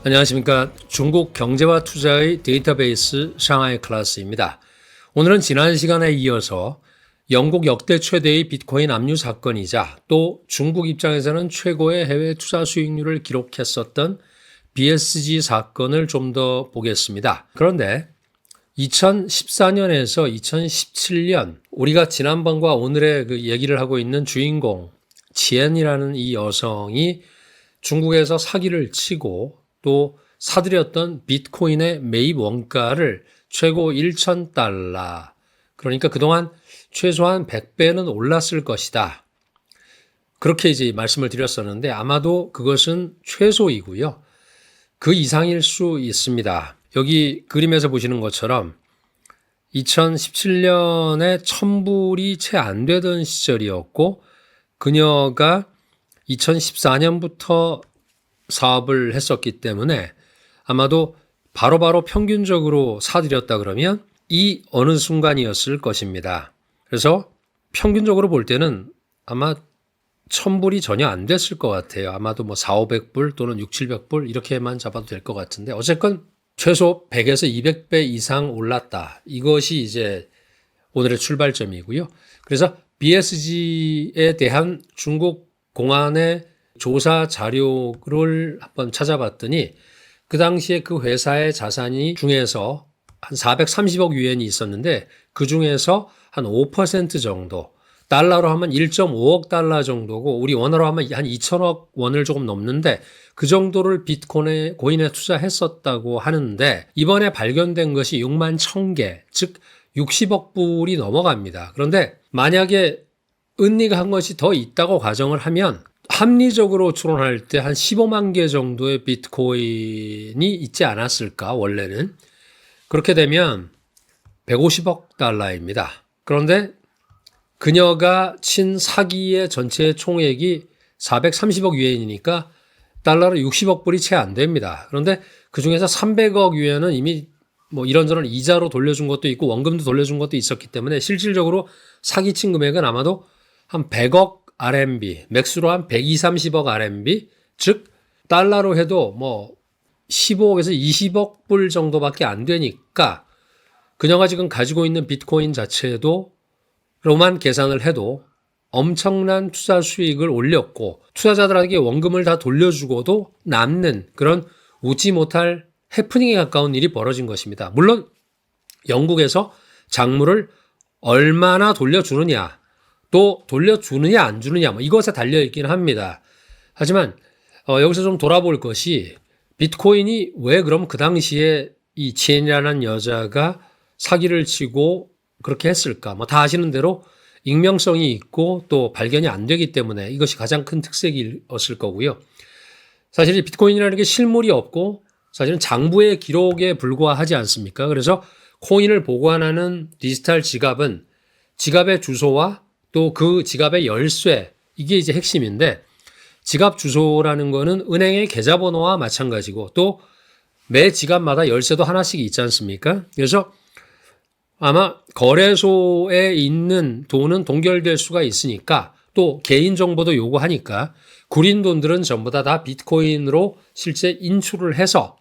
안녕하십니까. 중국 경제와 투자의 데이터베이스 상하이 클래스입니다. 오늘은 지난 시간에 이어서 영국 역대 최대의 비트코인 압류 사건이자 또 중국 입장에서는 최고의 해외 투자 수익률을 기록했었던 BSG 사건을 좀 더 보겠습니다. 그런데 2014년에서 2017년 우리가 지난번과 오늘의 그 얘기를 하고 있는 주인공 지엔이라는 이 여성이 중국에서 사기를 치고 또 사들였던 비트코인의 매입 원가를 최고 1,000달러, 그러니까 그동안 최소한 100배는 올랐을 것이다. 그렇게 이제 말씀을 드렸었는데 아마도 그것은 최소이고요. 그 이상일 수 있습니다. 여기 그림에서 보시는 것처럼 2017년에 1,000불이 채 안 되던 시절이었고 그녀가 2014년부터 사업을 했었기 때문에 아마도 바로바로 평균적으로 사들였다 그러면 이 어느 순간이었을 것입니다. 그래서 평균적으로 볼 때는 아마 1,000불이 전혀 안 됐을 것 같아요. 아마도 뭐 400~500불 또는 600~700불 이렇게만 잡아도 될 것 같은데 어쨌건 최소 100에서 200배 이상 올랐다. 이것이 이제 오늘의 출발점이고요. 그래서 BSG에 대한 중국 공안의 조사 자료를 한번 찾아봤더니 그 당시에 그 회사의 자산이 중에서 한 430억 유엔이 있었는데 그 중에서 한 5% 정도, 달러로 하면 1.5억 달러 정도고 우리 원화로 하면 한 2천억 원을 조금 넘는데 그 정도를 비트코인에 투자했었다고 하는데 이번에 발견된 것이 6만 1,000개, 즉 60억 불이 넘어갑니다. 그런데 만약에 은닉 한 것이 더 있다고 가정을 하면 합리적으로 추론할 때 한 15만 개 정도의 비트코인이 있지 않았을까, 원래는. 그렇게 되면 150억 달러입니다. 그런데 그녀가 친 사기의 전체 총액이 430억 유엔이니까 달러로 60억 불이 채 안 됩니다. 그런데 그 중에서 300억 유엔은 이미 뭐 이런저런 이자로 돌려준 것도 있고 원금도 돌려준 것도 있었기 때문에 실질적으로 사기친 금액은 아마도 한 100억 RMB, 맥스로 한 120~130억 RMB, 즉 달러로 해도 뭐 15억에서 20억 불 정도밖에 안 되니까 그녀가 지금 가지고 있는 비트코인 자체도 로만 계산을 해도 엄청난 투자 수익을 올렸고 투자자들에게 원금을 다 돌려주고도 남는 그런 웃지 못할 해프닝에 가까운 일이 벌어진 것입니다. 물론 영국에서 작물을 얼마나 돌려주느냐, 또 돌려주느냐 안 주느냐 뭐 이것에 달려있긴 합니다. 하지만 여기서 좀 돌아볼 것이 비트코인이 왜 그럼 그 당시에 이 지엔이라는 여자가 사기를 치고 그렇게 했을까? 뭐 다 아시는 대로 익명성이 있고 또 발견이 안 되기 때문에 이것이 가장 큰 특색이었을 거고요. 사실 비트코인이라는 게 실물이 없고 사실은 장부의 기록에 불과하지 않습니까? 그래서 코인을 보관하는 디지털 지갑은 지갑의 주소와 또 그 지갑의 열쇠, 이게 이제 핵심인데 지갑 주소라는 거는 은행의 계좌번호와 마찬가지고 또 매 지갑마다 열쇠도 하나씩 있지 않습니까? 그래서 아마 거래소에 있는 돈은 동결될 수가 있으니까 또 개인정보도 요구하니까 구린 돈들은 전부 다 비트코인으로 실제 인출을 해서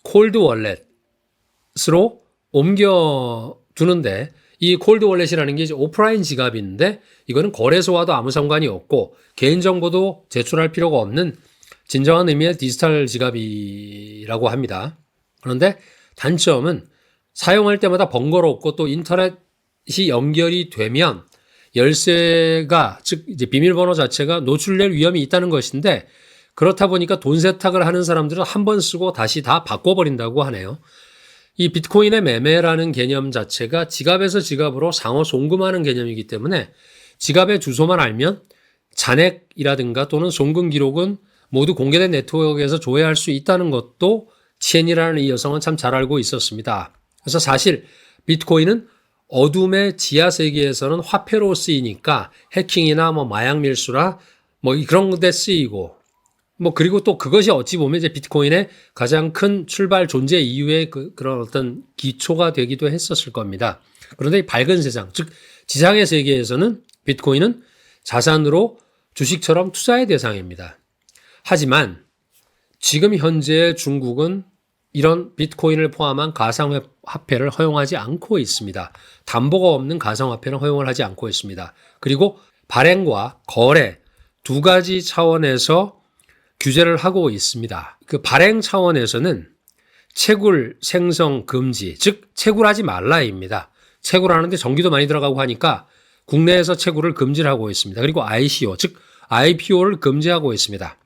콜드 월렛으로 옮겨두는데 이 콜드 월렛이라는 게 이제 오프라인 지갑인데 이거는 거래소와도 아무 상관이 없고 개인정보도 제출할 필요가 없는 진정한 의미의 디지털 지갑이라고 합니다. 그런데 단점은 사용할 때마다 번거롭고 또 인터넷이 연결이 되면 열쇠가 즉 이제 비밀번호 자체가 노출될 위험이 있다는 것인데 그렇다 보니까 돈 세탁을 하는 사람들은 한 번 쓰고 다시 다 바꿔버린다고 하네요. 이 비트코인의 매매라는 개념 자체가 지갑에서 지갑으로 상호 송금하는 개념이기 때문에 지갑의 주소만 알면 잔액이라든가 또는 송금 기록은 모두 공개된 네트워크에서 조회할 수 있다는 것도 치엔이라는 이 여성은 참 잘 알고 있었습니다. 그래서 사실 비트코인은 어둠의 지하 세계에서는 화폐로 쓰이니까 해킹이나 뭐 마약 밀수나 뭐 그런 데 쓰이고 뭐 그리고 또 그것이 어찌 보면 이제 비트코인의 가장 큰 출발 존재 이유의 그런 어떤 기초가 되기도 했었을 겁니다. 그런데 이 밝은 세상, 즉 지상의 세계에서는 비트코인은 자산으로 주식처럼 투자의 대상입니다. 하지만 지금 현재 중국은 이런 비트코인을 포함한 가상화폐를 허용하지 않고 있습니다. 담보가 없는 가상화폐는 허용을 하지 않고 있습니다. 그리고 발행과 거래 두 가지 차원에서 규제를 하고 있습니다. 그 발행 차원에서는 채굴 생성 금지, 즉 채굴하지 말라입니다. 채굴하는데 전기도 많이 들어가고 하니까 국내에서 채굴을 금지를 하고 있습니다. 그리고 ICO, 즉 IPO를 금지하고 있습니다.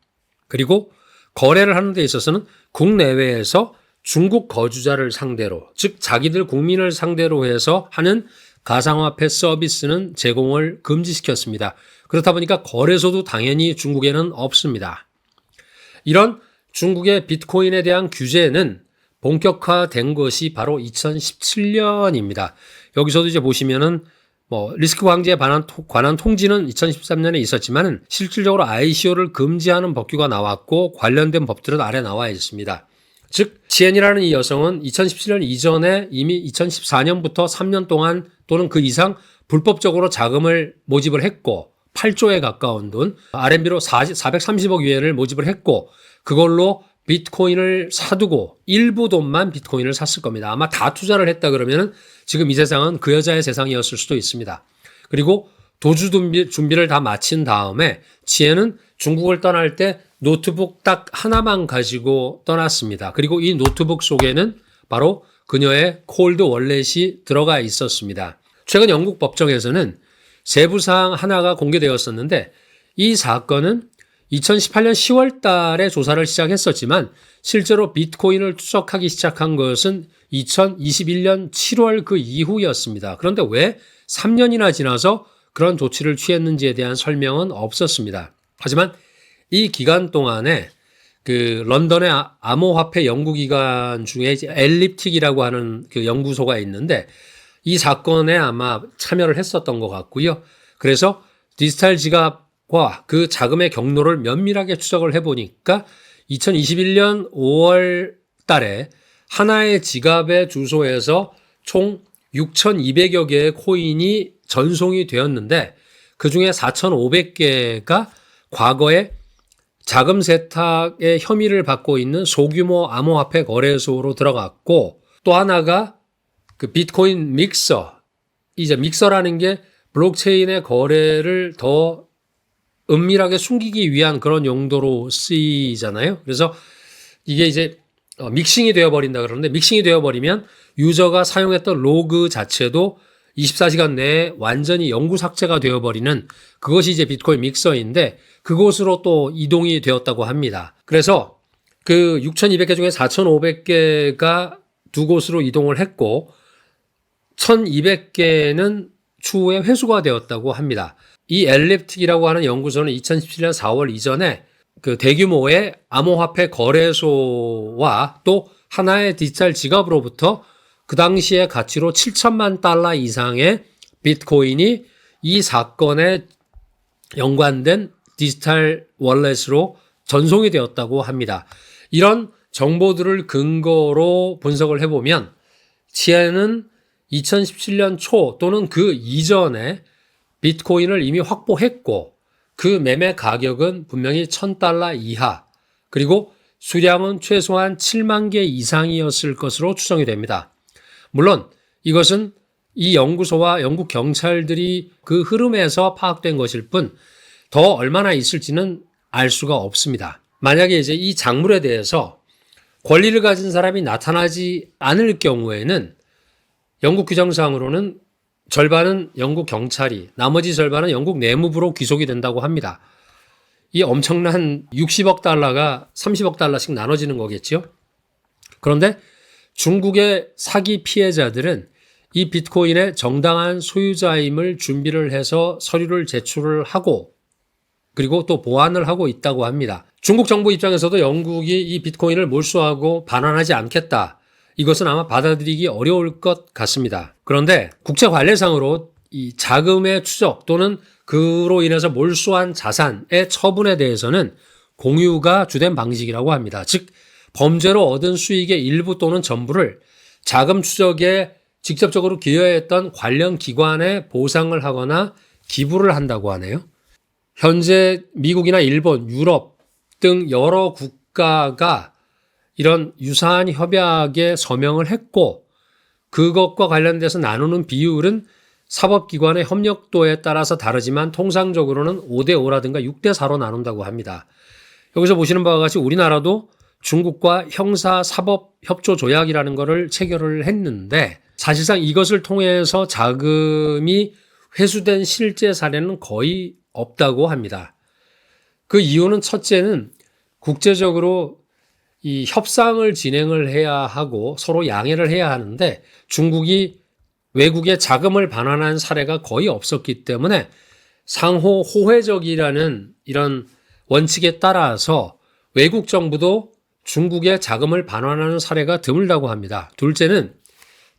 그리고 거래를 하는 데 있어서는 국내외에서 중국 거주자를 상대로, 즉 자기들 국민을 상대로 해서 하는 가상화폐 서비스는 제공을 금지시켰습니다. 그렇다 보니까 거래소도 당연히 중국에는 없습니다. 이런 중국의 비트코인에 대한 규제는 본격화된 것이 바로 2017년입니다. 여기서도 이제 보시면은 리스크 방지에 관한 통지는 2013년에 있었지만 실질적으로 ICO를 금지하는 법규가 나왔고 관련된 법들은 아래 나와 있습니다. 즉 치엔이라는 이 여성은 2017년 이전에 이미 2014년부터 3년 동안 또는 그 이상 불법적으로 자금을 모집을 했고 8조에 가까운 돈, RMB로 430억 유엔을 모집을 했고 그걸로 비트코인을 사두고 일부 돈만 비트코인을 샀을 겁니다. 아마 다 투자를 했다 그러면은 지금 이 세상은 그 여자의 세상이었을 수도 있습니다. 그리고 도주 준비를 다 마친 다음에 치엔은 중국을 떠날 때 노트북 딱 하나만 가지고 떠났습니다. 그리고 이 노트북 속에는 바로 그녀의 콜드 월렛이 들어가 있었습니다. 최근 영국 법정에서는 세부사항 하나가 공개되었었는데 이 사건은 2018년 10월 달에 조사를 시작했었지만 실제로 비트코인을 투척하기 시작한 것은 2021년 7월 그 이후였습니다. 그런데 왜 3년이나 지나서 그런 조치를 취했는지에 대한 설명은 없었습니다. 하지만 이 기간 동안에 그 런던의 암호화폐 연구기관 중에 엘립틱이라고 하는 그 연구소가 있는데 이 사건에 아마 참여를 했었던 것 같고요. 그래서 디지털 지갑과 그 자금의 경로를 면밀하게 추적을 해보니까 2021년 5월 달에 하나의 지갑의 주소에서 총 6,200여 개의 코인이 전송이 되었는데 그중에 4,500개가 과거에 자금 세탁의 혐의를 받고 있는 소규모 암호화폐 거래소로 들어갔고 또 하나가 그 비트코인 믹서, 이제 믹서라는 게 블록체인의 거래를 더 은밀하게 숨기기 위한 그런 용도로 쓰이잖아요. 그래서 이게 이제 믹싱이 되어버린다 그러는데 믹싱이 되어버리면 유저가 사용했던 로그 자체도 24시간 내에 완전히 영구 삭제가 되어버리는 그것이 이제 비트코인 믹서인데 그곳으로 또 이동이 되었다고 합니다. 그래서 그 6,200개 중에 4,500개가 두 곳으로 이동을 했고 1,200개는 추후에 회수가 되었다고 합니다. 이 엘립틱이라고 하는 연구소는 2017년 4월 이전에 그 대규모의 암호화폐 거래소와 또 하나의 디지털 지갑으로부터 그 당시의 가치로 7천만 달러 이상의 비트코인이 이 사건에 연관된 디지털 월렛으로 전송이 되었다고 합니다. 이런 정보들을 근거로 분석을 해보면 치엔은 2017년 초 또는 그 이전에 비트코인을 이미 확보했고 그 매매 가격은 분명히 1,000달러 이하 그리고 수량은 최소한 7만 개 이상이었을 것으로 추정이 됩니다. 물론 이것은 이 연구소와 영국 경찰들이 그 흐름에서 파악된 것일 뿐 더 얼마나 있을지는 알 수가 없습니다. 만약에 이제 이 작물에 대해서 권리를 가진 사람이 나타나지 않을 경우에는 영국 규정상으로는 절반은 영국 경찰이, 나머지 절반은 영국 내무부로 귀속이 된다고 합니다. 이 엄청난 60억 달러가 30억 달러씩 나눠지는 거겠죠. 그런데 중국의 사기 피해자들은 이 비트코인의 정당한 소유자임을 준비를 해서 서류를 제출을 하고 그리고 또 보완을 하고 있다고 합니다. 중국 정부 입장에서도 영국이 이 비트코인을 몰수하고 반환하지 않겠다. 이것은 아마 받아들이기 어려울 것 같습니다. 그런데 국제 관례상으로 이 자금의 추적 또는 그로 인해서 몰수한 자산의 처분에 대해서는 공유가 주된 방식이라고 합니다. 즉 범죄로 얻은 수익의 일부 또는 전부를 자금 추적에 직접적으로 기여했던 관련 기관에 보상을 하거나 기부를 한다고 하네요. 현재 미국이나 일본, 유럽 등 여러 국가가 이런 유사한 협약에 서명을 했고 그것과 관련돼서 나누는 비율은 사법기관의 협력도에 따라서 다르지만 통상적으로는 5대5라든가 6대4로 나눈다고 합니다. 여기서 보시는 바와 같이 우리나라도 중국과 형사사법협조조약이라는 것을 체결을 했는데 사실상 이것을 통해서 자금이 회수된 실제 사례는 거의 없다고 합니다. 그 이유는 첫째는 국제적으로 이 협상을 진행을 해야 하고 서로 양해를 해야 하는데 중국이 외국에 자금을 반환한 사례가 거의 없었기 때문에 상호 호혜적이라는 이런 원칙에 따라서 외국 정부도 중국에 자금을 반환하는 사례가 드물다고 합니다. 둘째는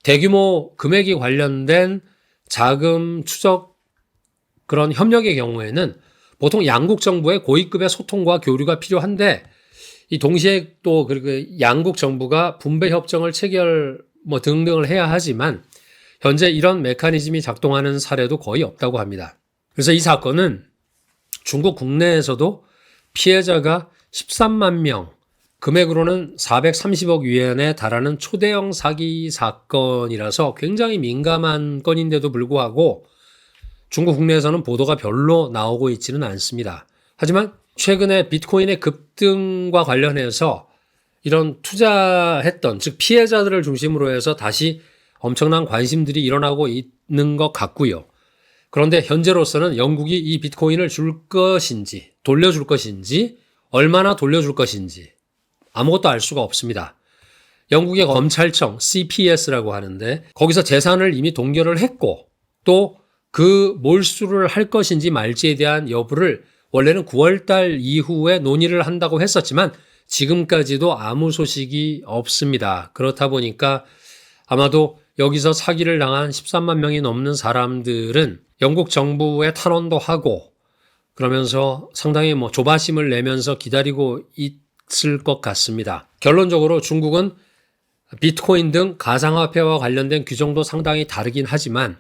대규모 금액이 관련된 자금 추적 그런 협력의 경우에는 보통 양국 정부의 고위급의 소통과 교류가 필요한데 이 동시에 또 그 양국 정부가 분배 협정을 체결 등등을 해야 하지만 현재 이런 메커니즘이 작동하는 사례도 거의 없다고 합니다. 그래서 이 사건은 중국 국내에서도 피해자가 13만 명, 금액으로는 430억 위안에 달하는 초대형 사기 사건이라서 굉장히 민감한 건인데도 불구하고 중국 국내에서는 보도가 별로 나오고 있지는 않습니다. 하지만 최근에 비트코인의 급등과 관련해서 이런 투자했던, 즉 피해자들을 중심으로 해서 다시 엄청난 관심들이 일어나고 있는 것 같고요. 그런데 현재로서는 영국이 이 비트코인을 줄 것인지, 돌려줄 것인지, 얼마나 돌려줄 것인지 아무것도 알 수가 없습니다. 영국의 검찰청 CPS라고 하는데 거기서 재산을 이미 동결을 했고 또 그 몰수를 할 것인지 말지에 대한 여부를 원래는 9월 달 이후에 논의를 한다고 했었지만 지금까지도 아무 소식이 없습니다. 그렇다 보니까 아마도 여기서 사기를 당한 13만 명이 넘는 사람들은 영국 정부의 탄원도 하고 그러면서 상당히 조바심을 내면서 기다리고 있을 것 같습니다. 결론적으로 중국은 비트코인 등 가상화폐와 관련된 규정도 상당히 다르긴 하지만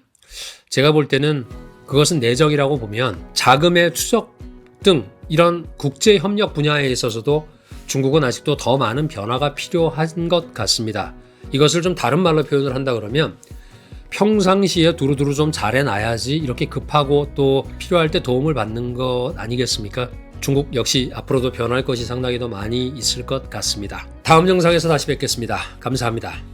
제가 볼 때는 그것은 내적이라고 보면 자금의 추적 등 이런 국제협력 분야에 있어서도 중국은 아직도 더 많은 변화가 필요한 것 같습니다. 이것을 좀 다른 말로 표현을 한다 그러면 평상시에 두루두루 좀 잘해놔야지 이렇게 급하고 또 필요할 때 도움을 받는 것 아니겠습니까? 중국 역시 앞으로도 변할 것이 상당히 더 많이 있을 것 같습니다. 다음 영상에서 다시 뵙겠습니다. 감사합니다.